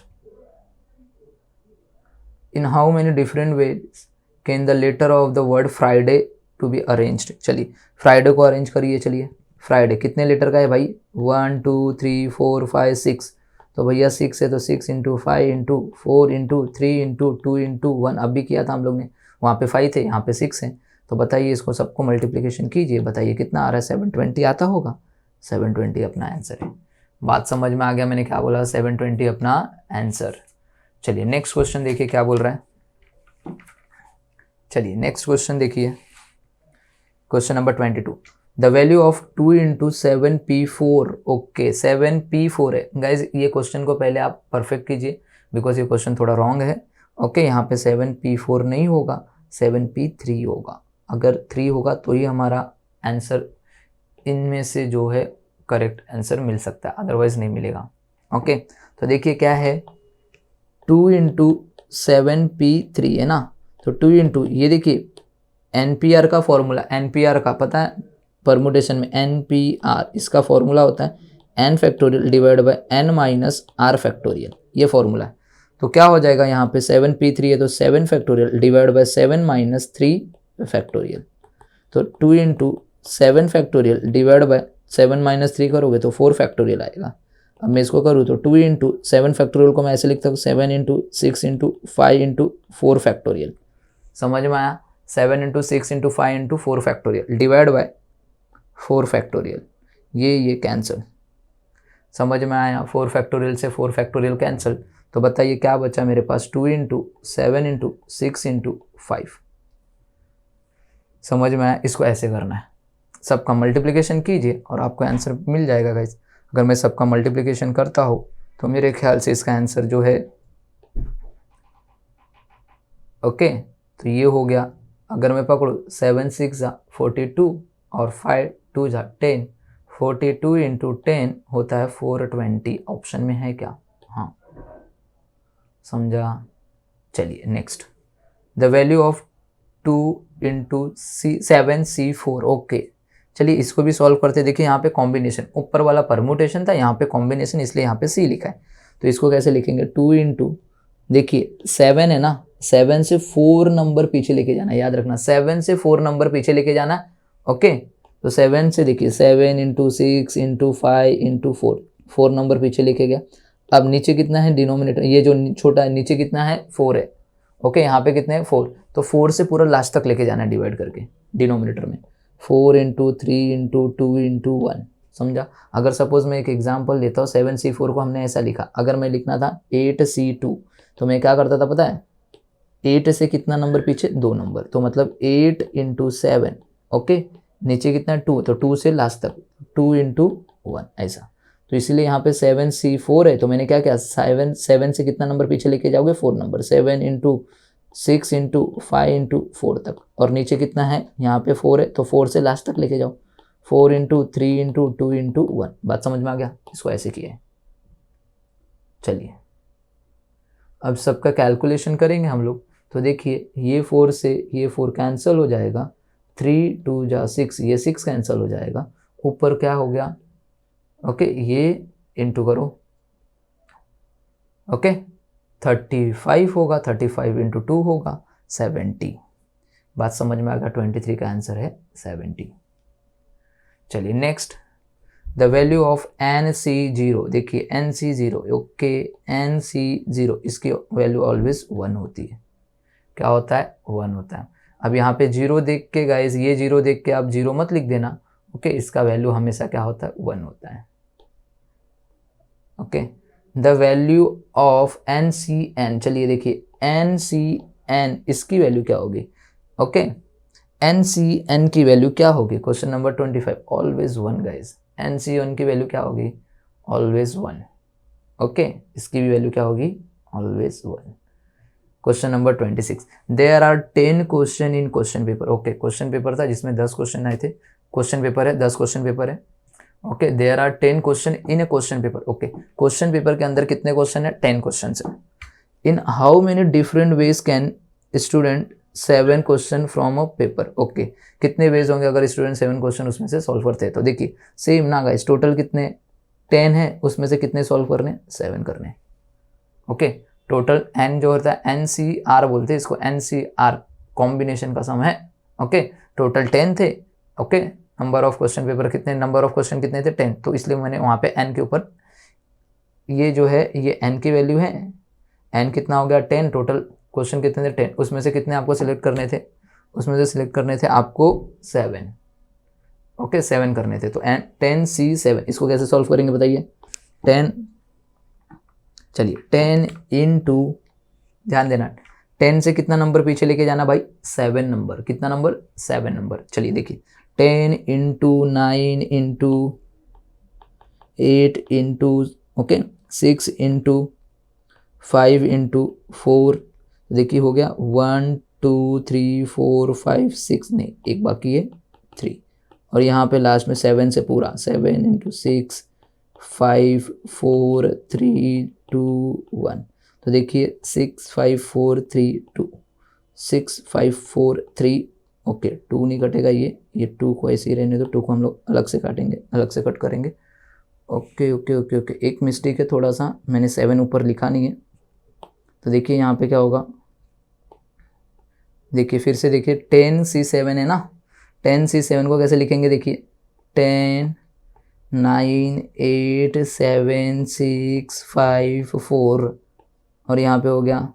in how many different ways can the letter of the word Friday to be arranged. चलिए फ्राइडे को अरेंज करिए। चलिए फ्राइडे कितने लेटर का है भाई, 1 2 3 4 5 6। तो भैया 6 है तो 6 × 5 × 4 × 3 × 2 × 1, अब भी किया था हम लोग ने, वहाँ पे 5 थे यहाँ पे 6 है। तो बताइए इसको सबको मल्टीप्लिकेशन कीजिए, बताइए कितना आ रहा है, 720 आता होगा। 720 अपना आंसर है। बात समझ में आ गया मैंने क्या बोला, 720 अपना आंसर। चलिए नेक्स्ट क्वेश्चन देखिए क्या बोल रहा है। चलिए नेक्स्ट क्वेश्चन देखिए, question number 22, the value of 2 × 7p4। Okay 7p4 है गाइज, ये क्वेश्चन को पहले आप परफेक्ट कीजिए बिकॉज ये क्वेश्चन थोड़ा रॉन्ग है, ओके। यहाँ पे 7p4 नहीं होगा, 7p3 होगा। अगर 3 होगा तो ही हमारा आंसर इनमें से जो है करेक्ट आंसर मिल सकता है, अदरवाइज नहीं मिलेगा, ओके। तो देखिए क्या है, 2 × 7p3 है ना, तो 2 × ये देखिए NPR का फॉर्मूला, NPR का पता है परमुटेशन में, NPR इसका फॉर्मूला होता है n factorial divide by n - r factorial, ये फॉर्मूला है। तो क्या हो जाएगा यहाँ पे 7p3 है तो 7 फैक्टोरियल डिवाइड बाय 7 - 3 फैक्टोरियल। तो 2 × 7 फैक्टोरियल डिवाइड बाय 7 - 3 करोगे तो 4 फैक्टोरियल आएगा। अब मैं इसको करूँ तो 2 × 7 फैक्टोरियल को मैं ऐसे लिखता हूँ 7 × 6 × 5 × 4 फैक्टोरियल। समझ में आया, 7 × 6 × 5 × 4 फैक्टोरियल डिवाइड बाय 4 फैक्टोरियल। ये कैंसिल, समझ में आया। 4 फैक्टोरियल से 4 फैक्टोरियल कैंसिल, तो बताइए क्या बचा मेरे पास, 2 इंटू 7 इंटू 6 इंटू 5। समझ में आया। इसको ऐसे करना है, सबका मल्टीप्लिकेशन कीजिए और आपको आंसर मिल जाएगा गाइस। अगर मैं सबका मल्टीप्लिकेशन करता हूँ तो मेरे ख्याल से इसका आंसर जो है, ओके, तो ये हो गया। अगर मैं पकड़ूँ 7 6 42 और 5 2 10, 42 इंटू 10 होता है 420। ऑप्शन में है क्या? हाँ, समझा। चलिए next, the value of 2 into 7C4। Okay, चलिए इसको भी सॉल्व करते। देखिए यहाँ पे कॉम्बिनेशन, ऊपर वाला परमुटेशन था, यहाँ पे कॉम्बिनेशन, इसलिए यहाँ पे C लिखा है। तो इसको कैसे लिखेंगे, 2 इंटू, देखिए 7 है ना, 7 से 4 नंबर पीछे लेके जाना, याद रखना 7 से 4 नंबर पीछे लेके जाना। ओके, तो 7 से देखिए 7 इंटू 6 इंटू 5 इंटू 4 नंबर पीछे लेके गया। अब नीचे कितना है डिनोमिनेटर, ये जो छोटा है नीचे कितना है 4 है। ओके, यहाँ पे कितने हैं 4, तो 4 से पूरा लास्ट तक लेके जाना है डिवाइड करके डिनोमिनेटर में। 4 इंटू 3 इंटू 2 इंटू 1, समझा। अगर सपोज मैं एक एग्जांपल लेता हूँ, 7C4 को हमने ऐसा लिखा, अगर मैं लिखना था 8C2 तो मैं क्या करता था पता है, 8 से कितना नंबर पीछे, 2 नंबर, तो मतलब 8 इंटू 7। ओके, नीचे कितना 2, तो 2 से लास्ट तक 2 इंटू 1 ऐसा। तो इसीलिए यहाँ पे 7C4 है, तो मैंने क्या किया, 7 से कितना नंबर पीछे लेके जाओगे, 4 नंबर, 7 इंटू 6 इंटू 5 इंटू 4 तक, और नीचे कितना है यहाँ पे 4 है, तो 4 से लास्ट तक लेके जाओ, 4 इंटू 3 इंटू 2 इंटू 1। बात समझ में आ गया, इसको ऐसे किया है। चलिए अब सबका कैलकुलेशन करेंगे हम लोग। तो देखिए ये 4 से ये 4 कैंसिल हो जाएगा, 3 2 जा 6, ये 6 कैंसिल हो जाएगा, ऊपर क्या हो गया, ओके, ये इंटू करो, ओके 35 होगा, 35 इंटू 2 होगा 70। बात समझ में आ गया, 23 का आंसर है 70। चलिए next, the value of NC0। देखिए NC0, ओके NC0, इसकी वैल्यू ऑलवेज 1 होती है। क्या होता है, 1 होता है। अब यहाँ पे 0 देख के गाइस, ये 0 देख के आप 0 मत लिख देना, ओके, इसका वैल्यू हमेशा क्या होता है, 1 होता है। Okay, the value of NCN, चलिए देखिए NCN, इसकी वैल्यू क्या होगी, ओके, NCN की वैल्यू क्या होगी, question number 25, always 1 guys. NCN की वैल्यू क्या होगी, ऑलवेज 1। ओके, इसकी भी वैल्यू क्या होगी, always 1। Question number 26, there are 10 question in question paper. Okay, question paper था जिसमें 10 क्वेश्चन आए थे, क्वेश्चन पेपर है, 10 क्वेश्चन पेपर है। Okay, there are 10 question in a question paper. Okay, question paper के अंदर कितने क्वेश्चन है, 10 क्वेश्चन है। In how many different ways can student 7 question from a paper. Okay, कितने वेज होंगे अगर स्टूडेंट 7 क्वेश्चन उसमें से सॉल्व करते हैं। तो देखिए सेम ना गाइस, टोटल कितने 10 है, उसमें से कितने सॉल्व करने, 7 करने। ओके, टोटल n जो होता है NCR बोलते हैं इसको, NCR कॉम्बिनेशन का सम है। ओके, टोटल 10 थे। Okay, number of question paper कितने, नंबर ऑफ क्वेश्चन कितने थे, 10, तो इसलिए मैंने वहाँ पे n के ऊपर ये जो है ये n की वैल्यू है, n कितना हो गया 10, टोटल क्वेश्चन कितने थे 10, उसमें से कितने आपको सिलेक्ट करने थे, उसमें से सिलेक्ट करने थे आपको 7। ओके, 7 करने थे, तो 10C7, इसको कैसे सॉल्व करेंगे बताइए, 10, चलिए 10 इंटू, ध्यान देना 10 से कितना नंबर पीछे लेके जाना भाई, 7 नंबर, कितना नंबर, 7 नंबर। चलिए देखिए 10 into 9 into 8 into, okay 6 into 5 into 4, देखिए हो गया 1 2 3 4 5 6, नहीं एक बाकी है 3, और यहाँ पे लास्ट में 7 से पूरा, 7 इंटू 6 5 4 3 2 1, तो देखिए 6 5 4 3 2, 6 5 4 3, ओके 2 नहीं कटेगा, ये 2 को ऐसे ही रहने दो, 2 को हम लोग अलग से काटेंगे, अलग से कट करेंगे। ओके ओके ओके ओके, एक मिस्टेक है थोड़ा सा, मैंने 7 ऊपर लिखा नहीं है, तो देखिए यहाँ पे क्या होगा, देखिए फिर से देखिए 10C7 है ना, 10C7 को कैसे लिखेंगे, देखिए 10 9 8 7 6 5 4, और यहाँ पे हो गया,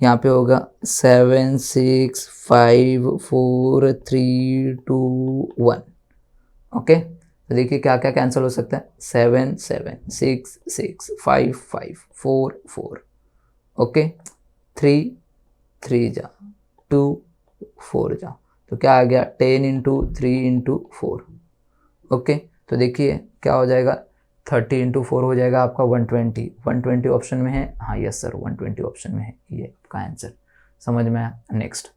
यहाँ पे होगा 7 6 5 4 3 2 1। ओके, तो देखिए क्या क्या कैंसिल हो सकता है, 7 7, 6 6, 5 5, 4 4, ओके, 3 3 जा 2 4 जा, तो क्या आ गया 10 इंटू 3 इंटू 4, ओके। तो देखिए क्या हो जाएगा, 30 इंटू 4 हो जाएगा आपका 120, 120 ऑप्शन में है, हाँ यस सर 120 ऑप्शन में है, ये आपका आंसर, समझ में आया। नेक्स्ट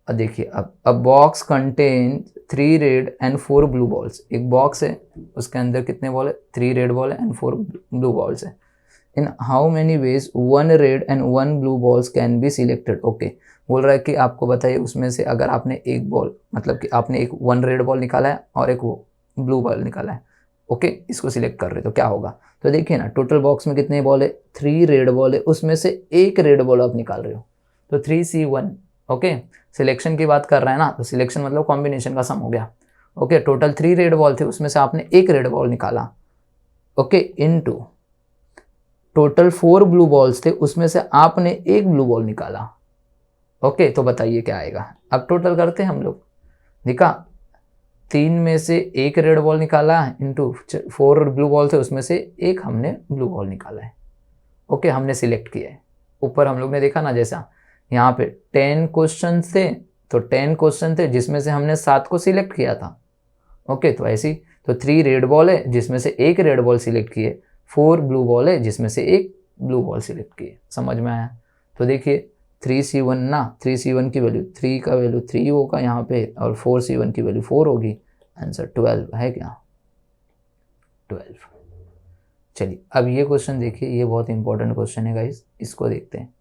अब देखिए, अब box contain 3 red and 4 blue balls, एक बॉक्स है उसके अंदर कितने बॉल है, 3 रेड बॉल है एंड 4 ब्लू बॉल्स है। In how many veg 1 red and 1 blue balls can be selected, okay. बोल रहा है कि आपको बताइए उसमें से अगर आपने एक बॉल, मतलब कि आपने एक 1 रेड बॉल निकाला है और एक वो ब्लू बॉल निकाला है, ओके, इसको सिलेक्ट कर रहे तो क्या होगा। तो देखिए ना, टोटल बॉक्स में कितने बॉल है, 3 रेड बॉल है, उसमें से एक रेड बॉल आप निकाल रहे हो, तो 3C1, ओके। सिलेक्शन की बात कर रहा है ना, तो सिलेक्शन मतलब कॉम्बिनेशन का सम हो गया, ओके। टोटल 3 रेड बॉल थे, उसमें से आपने एक रेड बॉल निकाला, okay, into total 4 blue balls थे, उसमें से आपने एक ब्लू बॉल निकाला, ओके। तो बताइए क्या आएगा। अब टोटल करते हैं हम लोग, देखा 3 में से एक रेड बॉल निकाला इंटू 4 ब्लू बॉल थे, उसमें से एक हमने ब्लू बॉल निकाला है, ओके, हमने सिलेक्ट किया है। ऊपर हम लोग ने देखा ना, जैसा यहाँ पे 10 क्वेश्चन थे, तो 10 क्वेश्चन थे जिसमें से हमने 7 को सिलेक्ट किया था, ओके। तो ऐसी, तो 3 रेड बॉल है जिसमें से एक रेड बॉल सिलेक्ट किए, 4 ब्लू बॉल है जिसमें से एक ब्लू बॉल सिलेक्ट किए, समझ में आया। तो देखिए 3C1 ना, 3C1 की वैल्यू 3 का वैल्यू 3 होगा यहाँ पे, और 4C1 की वैल्यू 4 होगी, आंसर 12 है क्या, 12। चलिए अब ये क्वेश्चन देखिए, ये बहुत इंपॉर्टेंट क्वेश्चन है गाइस, इसको देखते हैं।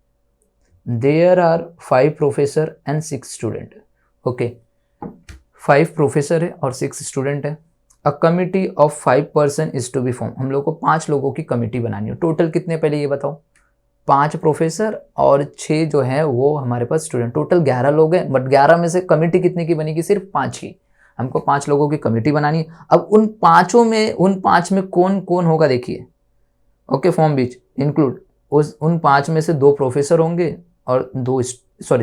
There are 5 professor and 6 student, okay, 5 professor है और 6 स्टूडेंट है। A committee of 5 person is to be form, हम लोग को 5 लोगों की कमिटी बनानी है। टोटल कितने, पहले ये बताओ, 5 प्रोफेसर और 6 जो है वो हमारे पास स्टूडेंट, टोटल 11 लोग हैं, बट 11 में से कमिटी कितने की बनेगी, सिर्फ 5 की। हमको 5 लोगों की कमिटी बनानी है। अब उन 5 में कौन कौन होगा देखिए, ओके, फॉर्म बीच इंक्लूड, उन 5 में से 2 प्रोफेसर होंगे और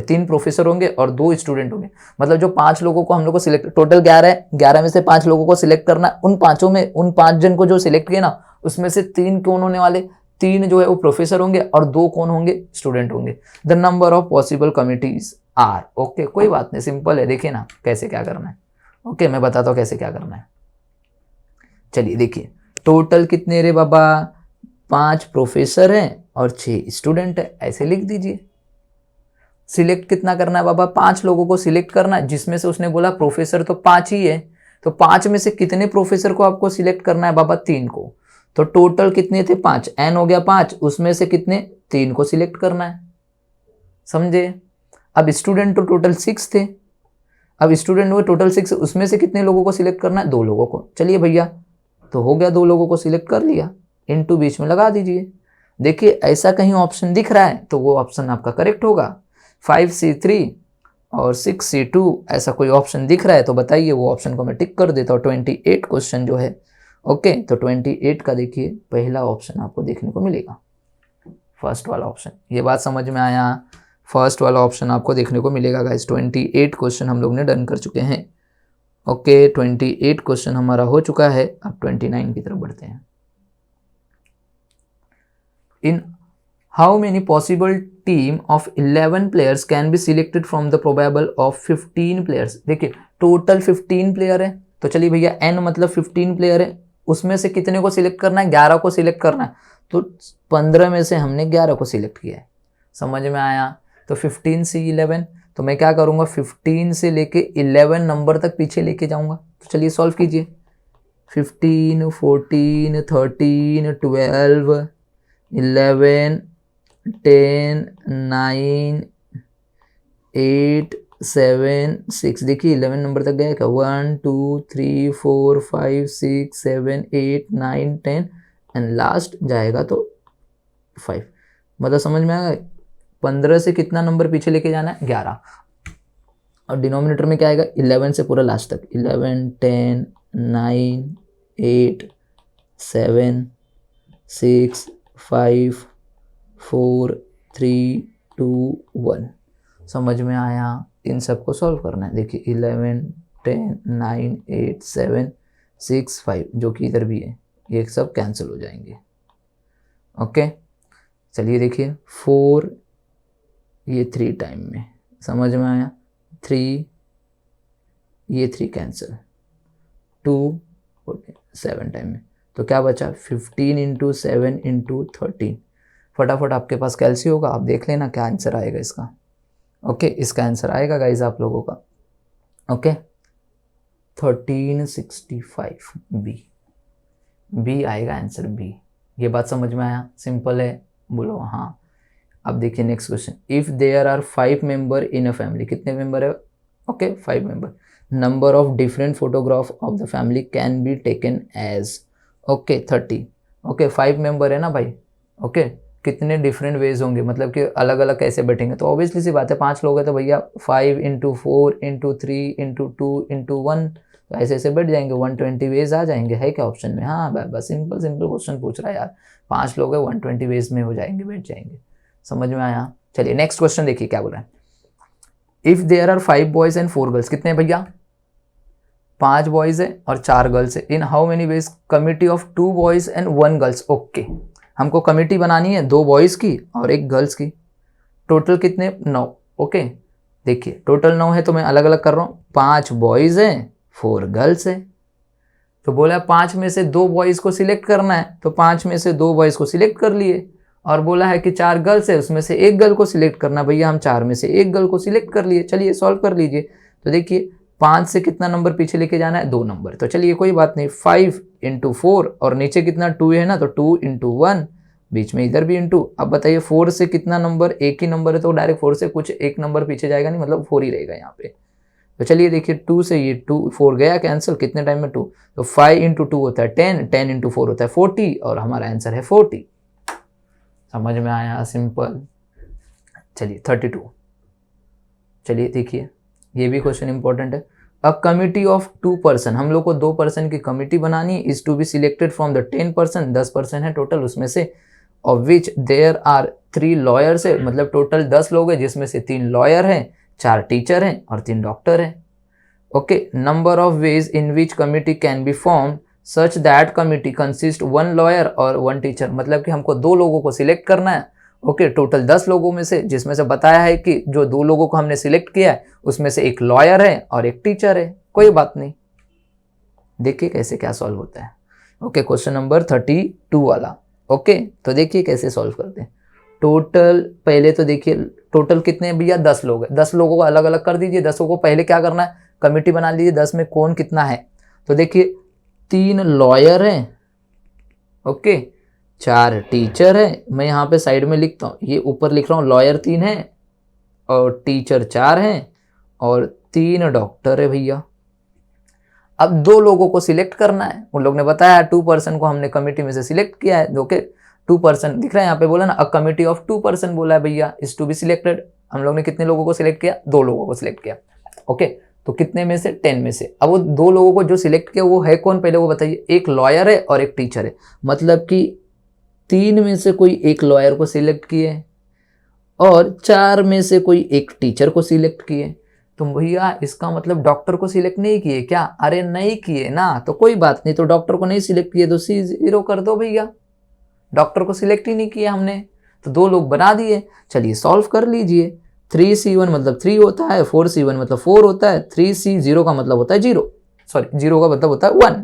3 प्रोफेसर होंगे और 2 स्टूडेंट होंगे। मतलब जो 5 लोगों को हम लोग को सिलेक्ट, टोटल 11 है, 11 में से 5 लोगों को सिलेक्ट करना, उन 5 में, उन 5 जन को जो सिलेक्ट किए ना, उसमें से 3 कौन होने वाले, 3 जो है वो प्रोफेसर होंगे और 2 कौन होंगे, स्टूडेंट होंगे। The number of possible committees are, okay, कोई बात नहीं, सिंपल है, देखिए ना कैसे क्या करना है, ओके, मैं बताता हूँ कैसे क्या करना है। चलिए देखिए, टोटल कितने रे बाबा, 5 प्रोफेसर हैं और 6 स्टूडेंट है, ऐसे लिख दीजिए। सिलेक्ट कितना करना है बाबा, 5 लोगों को सिलेक्ट करना है, जिसमें से उसने बोला प्रोफेसर तो 5 ही है, तो 5 में से कितने प्रोफेसर को आपको सिलेक्ट करना है बाबा, 3 को। तो टोटल कितने थे, 5, एन हो गया 5, उसमें से कितने, 3 को सिलेक्ट करना है, समझे। अब स्टूडेंट तो टोटल 6 थे, अब स्टूडेंट हुए टोटल 6, उसमें से कितने लोगों को सिलेक्ट करना है, 2 लोगों को। चलिए भैया, तो हो गया, 2 लोगों को सिलेक्ट कर लिया, इनटू बीच में लगा दीजिए। देखिए ऐसा कहीं ऑप्शन दिख रहा है तो वो ऑप्शन आपका करेक्ट होगा। 5C3 और 6C2 ऐसा कोई ऑप्शन दिख रहा है तो बताइए, वो ऑप्शन को मैं टिक कर देता हूँ। 28 क्वेश्चन जो है, ओके, तो 28 का देखिए पहला ऑप्शन आपको देखने को मिलेगा, फर्स्ट वाला ऑप्शन। ये बात समझ में आया, फर्स्ट वाला ऑप्शन आपको देखने को मिलेगा गाइस। 28 क्वेश्चन हम लोग ने डन कर चुके हैं, ओके। 28 क्वेश्चन हमारा हो चुका है, अब 29 की तरफ बढ़ते हैं। इन how many possible team of 11 players can be selected from the probable of 15 players. देखिए टोटल 15 प्लेयर है, तो चलिए भैया n मतलब 15 प्लेयर है, उसमें से कितने को सिलेक्ट करना है, 11 को सिलेक्ट करना है, तो 15 में से हमने 11 को सिलेक्ट किया है, समझ में आया। तो 15 से 11, तो मैं क्या करूँगा, 15 से लेके 11 नंबर तक पीछे लेके जाऊँगा। तो चलिए सॉल्व कीजिए, 15, 14, 13, 12, 11, 10, 9, 8, 7, 6, देखिए 11 नंबर तक गया क्या, 1, 2, 3, 4, 5, 6, 7, 8, 9, 10 एंड लास्ट जाएगा तो 5। मतलब समझ में आया, 15 से कितना नंबर पीछे लेके जाना है, 11, और डिनोमिनेटर में क्या आएगा, 11 से पूरा लास्ट तक, 11, 10, 9, 8, 7, 6, 5, 4, 3, 2, 1। समझ में आया, इन सबको सॉल्व करना है। देखिए 11, 10, 9, 8, 7, 6 5 जो कि इधर भी है, ये सब कैंसिल हो जाएंगे। ओके चलिए देखिए 4 ये 3 टाइम में, समझ में आया, 3 ये 3 कैंसिल, 2 7 टाइम में, तो क्या बचा 15 इंटू 7 इंटू 13। फटाफट आपके पास कैलसी होगा, आप देख लेना क्या आंसर आएगा इसका। ओके इसका आंसर आएगा गाइज आप लोगों का, ओके 1365 बी आएगा आंसर, बी। ये बात समझ में आया, सिंपल है, बोलो हाँ। अब देखिए next question, if there are 5 member in a family, कितने मेंबर है, okay 5 member, number of different photograph of the family can be taken as, okay 30, okay 5 member है ना भाई, ओके कितने डिफरेंट वेज होंगे, मतलब कि अलग अलग कैसे बैठेंगे, तो ऑब्वियसली सी बात है 5 लोग हैं तो भैया 5 इंटू 4 इंटू 3 इंटू 2 इंटू 1, तो ऐसे ऐसे बैठ जाएंगे, 120 वेज आ जाएंगे, है क्या ऑप्शन में, हाँ बस सिंपल सिंपल क्वेश्चन पूछ रहा है यार, 5 लोग हैं 120 वेज में हो जाएंगे, बैठ जाएंगे, समझ में आया। चलिए नेक्स्ट क्वेश्चन देखिए क्या बोल रहा है, if there are 5 boys and 4 girls, कितने भैया 5 बॉयज है और 4 गर्ल्स है, in how many ways committee of 2 boys and 1 girls, okay हमको कमिटी बनानी है 2 बॉयज की और 1 गर्ल्स की, टोटल कितने 9, ओके देखिए टोटल 9 है तो मैं अलग अलग कर रहा हूँ, 5 बॉयज हैं 4 गर्ल्स है, तो बोला 5 में से 2 बॉयज को सिलेक्ट करना है, तो 5 में से 2 बॉयज को सिलेक्ट कर लिए, और बोला है कि 4 गर्ल्स है उसमें से 1 गर्ल को सिलेक्ट करना, भैया हम 4 में से 1 गर्ल को सिलेक्ट कर लिए, चलिए सॉल्व कर लीजिए। तो देखिए 5 से कितना नंबर पीछे लेके जाना है, 2 नंबर, तो चलिए कोई बात नहीं, 5 इंटू 4 और नीचे कितना 2 है ना, तो 2 इंटू 1, बीच में इधर भी इंटू, अब बताइए 4 से कितना नंबर, एक ही नंबर है तो डायरेक्ट 4 से कुछ एक नंबर पीछे जाएगा नहीं, मतलब 4 ही रहेगा यहाँ पे, तो चलिए देखिए 2 से ये 2 4 गया कैंसिल, कितने टाइम में 2, तो 5 इंटू 2 होता है 10, 10 इंटू 4 होता है 40, और हमारा आंसर है 40, समझ में आया, सिंपल। चलिए 32, चलिए देखिए ये भी क्वेश्चन इंपॉर्टेंट है, अ कमिटी ऑफ 2 पर्सन, हम लोग को 2 पर्सन की कमिटी बनानी है, is to be selected from the 10 person, 10 person है टोटल उसमें से, of which there are 3 lawyers है, मतलब टोटल 10 लोग हैं जिसमें से 3 लॉयर हैं, 4 टीचर हैं और 3 डॉक्टर हैं, okay number of ways in which committee can be form such that committee consist 1 lawyer और 1 टीचर, मतलब कि हमको 2 लोगों को सिलेक्ट करना है, ओके टोटल 10 लोगों में से, जिसमें से बताया है कि जो 2 लोगों को हमने सिलेक्ट किया है उसमें से 1 लॉयर है और 1 टीचर है, कोई बात नहीं, देखिए कैसे क्या सॉल्व होता है। ओके क्वेश्चन नंबर 32 वाला, ओके तो देखिए कैसे सॉल्व करते हैं। टोटल पहले तो देखिए टोटल कितने हैं भैया, 10 लोग हैं, 10 लोगों को अलग अलग कर दीजिए, 10 को पहले क्या करना है, कमिटी बना लीजिए, 10 में कौन कितना है, तो देखिए 3 लॉयर हैं, ओके 4 टीचर है, मैं यहाँ पे साइड में लिखता हूँ, ये ऊपर लिख रहा हूँ लॉयर 3 है और टीचर 4 हैं और 3 डॉक्टर है भैया। अब 2 लोगों को सिलेक्ट करना है, उन लोग ने बताया 2 पर्सन को हमने कमेटी में से सिलेक्ट किया है, ओके 2 पर्सन दिख रहा है यहाँ पे, बोला ना अ कमिटी ऑफ 2 पर्सन बोला है भैया, इज टू बी सिलेक्टेड, हम लोग ने कितने लोगों को सिलेक्ट किया, 2 लोगों को सिलेक्ट किया, ओके तो कितने में से 10 में से, अब वो 2 लोगों को जो सिलेक्ट किया वो है कौन, पहले वो बताइए, एक लॉयर है और एक टीचर है, मतलब कि 3 में से कोई एक लॉयर को सिलेक्ट किए और 4 में से कोई एक टीचर को सिलेक्ट किए, तो भैया इसका मतलब डॉक्टर को सिलेक्ट नहीं किए क्या, अरे नहीं किए ना, तो कोई बात नहीं, तो डॉक्टर को नहीं सिलेक्ट किए तो C0 कर दो भैया, डॉक्टर को सिलेक्ट ही नहीं किया हमने, तो 2 लोग बना दिए, चलिए सॉल्व कर लीजिए, 3C1 मतलब 3 होता है, 4C1 मतलब 4 होता है, 3C0 का मतलब होता है 0, सॉरी 0 का मतलब होता है 1,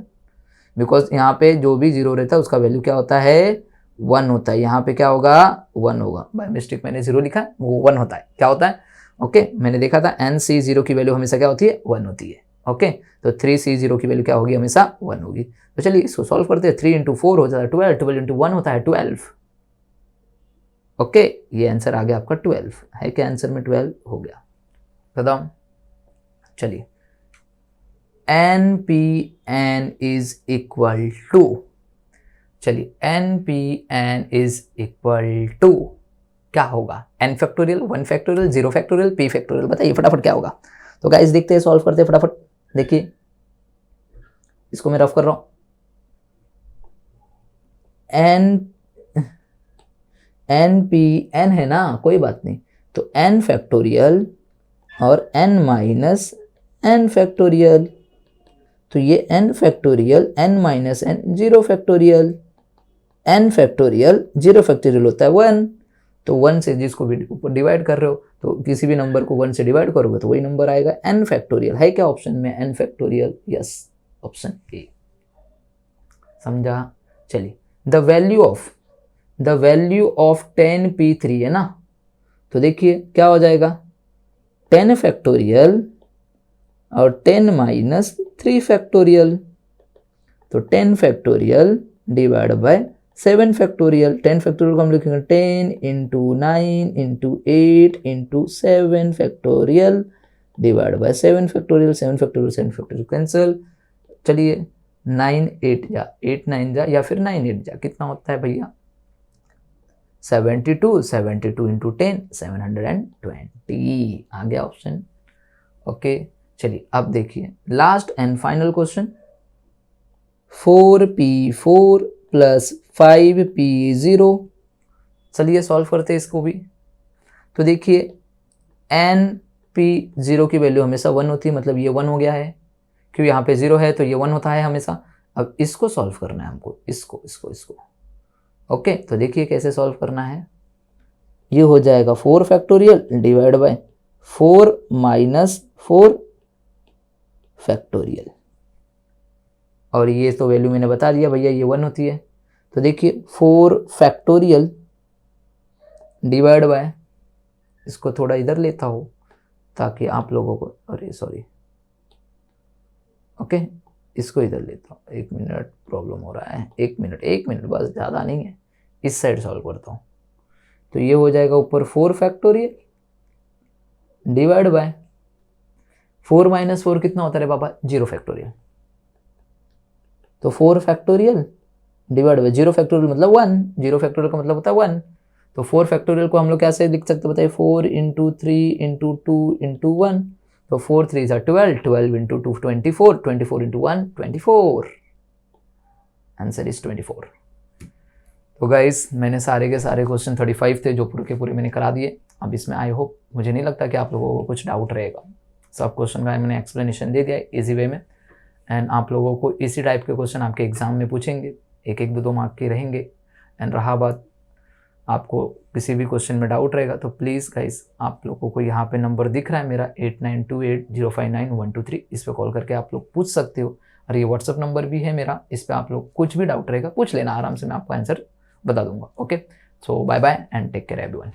बिकॉज यहाँ पे जो भी 0 रहता है उसका वैल्यू क्या होता है 1 होता है, यहाँ पे क्या होगा 1 होगा, बाय मिस्टेक मैंने 0 लिखा है, वो 1 होता है, क्या होता है, ओके मैंने देखा था NC0 की वैल्यू हमेशा क्या होती है 1 होती है, ओके तो 3C0 की वैल्यू क्या होगी, हमेशा 1 होगी, तो चलिए इसको सॉल्व करते हैं, 3 इंटू 4 हो जाता है 12, 12 इंटू 1 होता है 12, ओके ये आंसर आ गया आपका 12, है क्या आंसर में 12 हो गया, बताओ। चलिए NPN इज इक्वल टू, चलिए NPN इज इक्वल टू क्या होगा, n factorial, 1 factorial, 0 factorial, p factorial, बताइए फटाफट क्या होगा। तो गाइस देखते हैं, सॉल्व करते हैं फटाफट, देखिए इसको मैं रफ कर रहा हूं, NPN है ना, कोई बात नहीं, तो n फैक्टोरियल और n माइनस n फैक्टोरियल, तो ये n factorial n minus n 0 factorial, n factorial 0 factorial होता है 1, तो 1 से जिसको भी ऊपर डिवाइड कर रहे हो तो किसी भी नंबर को 1 से डिवाइड करोगे तो वही नंबर आएगा n फैक्टोरियल। है क्या ऑप्शन में n factorial? Yes, option A. समझा? चलिए, द वैल्यू ऑफ 10p3 है ना, तो देखिए क्या हो जाएगा 10 फैक्टोरियल और 10 माइनस 3 फैक्टोरियल, तो 10 factorial divide by 7 factorial. 10 factorial को हम लिखेंगे 10 into 9 into 8 into 7 factorial divide by 7 factorial. 7 factorial 7 factorial cancel. चलिए 9 8 जा, 8 9 जा, या फिर 9 8 जा, कितना होता है भैया 72। 72 इंटू 10 720 आ गया ऑप्शन। ओके, चलिए अब देखिए last and final question. 4p4 plus 5p0। चलिए सॉल्व करते हैं इसको भी। तो देखिए np0 की वैल्यू हमेशा 1 होती है, मतलब ये 1 हो गया है, क्यों यहाँ पे 0 है तो ये 1 होता है हमेशा। अब इसको सॉल्व करना है हमको, इसको। ओके, तो देखिए कैसे सॉल्व करना है। ये हो जाएगा 4 factorial divide by 4 minus 4 factorial, और ये तो वैल्यू मैंने बता दिया भैया ये 1 होती है। तो देखिए 4 फैक्टोरियल डिवाइड बाय, इसको थोड़ा इधर लेता हूँ ताकि आप लोगों को, अरे सॉरी, ओके इसको इधर लेता हूँ, 1 मिनट प्रॉब्लम हो रहा है, 1 मिनट बस, ज़्यादा नहीं है, इस साइड सॉल्व करता हूँ। तो ये हो जाएगा ऊपर 4 फैक्टोरियल डिवाइड बाय 4 माइनस 4 कितना होता है पापा 0 फैक्टोरियल, तो 4 फैक्टोरियल डिवाइड बाय 0 फैक्टोरियल मतलब 1, 0 फैक्टोरियल का मतलब होता है 1। तो 4 फैक्टोरियल को हम लोग कैसे लिख सकते हैं बताइए, 4 इंटू 3 इंटू 2 इंटू 1, तो 4 3 12, 12 इंटू 2 24, 24 इंटू 1 24, आंसर इज 24। तो गाइस मैंने सारे के सारे क्वेश्चन 35 थे जो पूरे के पूरे मैंने करा दिए। अब इसमें आई होप, मुझे नहीं लगता कि आप लोगों को कुछ डाउट रहेगा, सब क्वेश्चन का मैंने एक्सप्लेनेशन दे दिया इजी वे में, एंड आप लोगों को इसी टाइप के क्वेश्चन आपके एग्जाम में पूछेंगे, 1-1 2-2 मार्क के रहेंगे। एंड रहा बात आपको किसी भी क्वेश्चन में डाउट रहेगा तो प्लीज़ गाइस आप लोगों को यहाँ पे नंबर दिख रहा है मेरा 8928059123, इस पर कॉल करके आप लोग पूछ सकते हो, और ये व्हाट्सअप नंबर भी है मेरा, इस पर आप लोग कुछ भी डाउट रहेगा पूछ लेना, आराम से मैं आपको आंसर बता दूंगा। Okay, so bye bye and take care everyone.